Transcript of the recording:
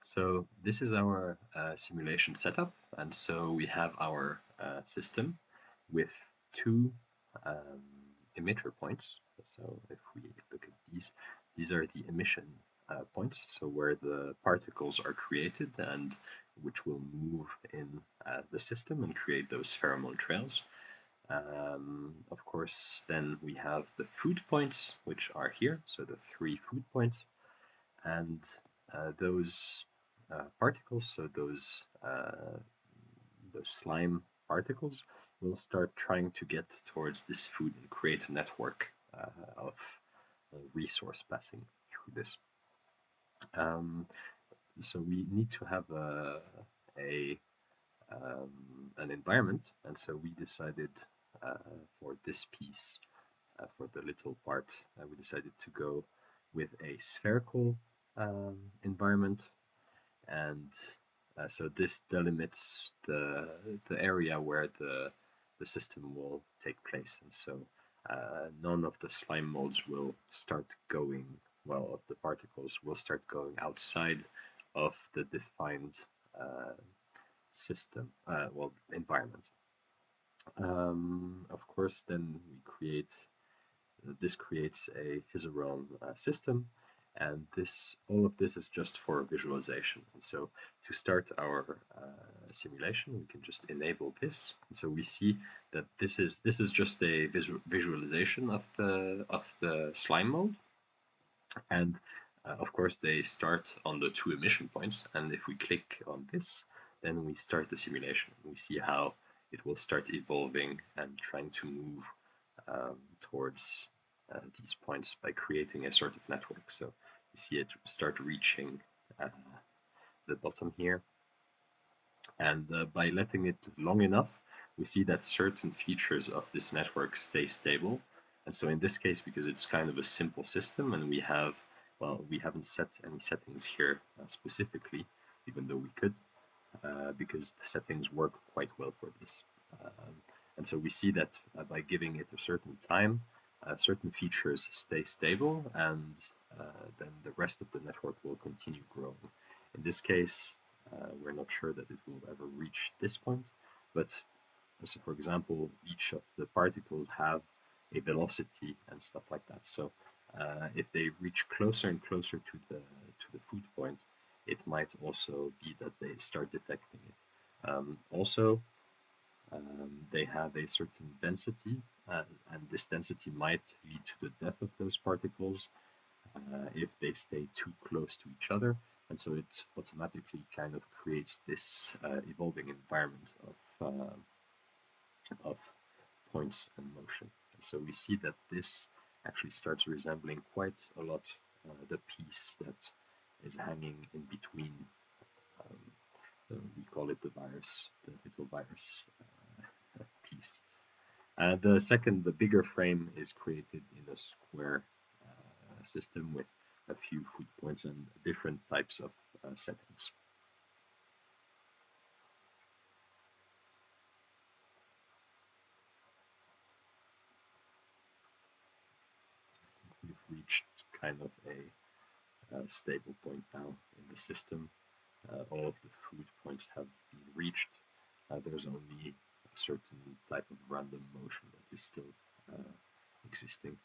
So this is our simulation setup, and so we have our system with two emitter points. So if we look at these are the emission points, so where the particles are created and which will move in the system and create those pheromone trails. Of course, then we have the food points, which are here, so the 3 food points, and those particles, so those slime particles, will start trying to get towards this food and create a network of resource passing through this. So we need to have an environment, and so we decided for this piece, for the little part, we decided to go with a spherical environment, and so this delimits the area where the system will take place, and so none of the slime molds will start going, well, of the particles will start going outside of the defined system, environment. Of course, then this creates a Physarealm system, and all of this is just for visualization. And so to start our simulation, we can just enable this. And so we see that this is just a visualization of the slime mold, and of course they start on the 2 emission points. And if we click on this, then we start the simulation. We see how it will start evolving and trying to move towards these points by creating a sort of network. So you see it start reaching the bottom here, and by letting it long enough, we see that certain features of this network stay stable. And so in this case, because it's kind of a simple system, and we haven't set any settings here specifically, even though we could, because the settings work quite well for this. And so we see that by giving it a certain time, certain features stay stable, and then the rest of the network will continue growing. In this case, we're not sure that it will ever reach this point, but so for example, each of the particles have a velocity and stuff like that. So if they reach closer and closer to the food point, it might also be that they start detecting it. Also, they have a certain density, and this density might lead to the death of those particles if they stay too close to each other. And so it automatically kind of creates this evolving environment of points and motion. And so we see that this actually starts resembling quite a lot the piece that is hanging in between. We call it the virus, the little virus piece. The bigger frame is created in a square system with a few food points and different types of settings. We've reached kind of a stable point now in the system. All of the food points have been reached. There's only a certain type of random motion that is still existing.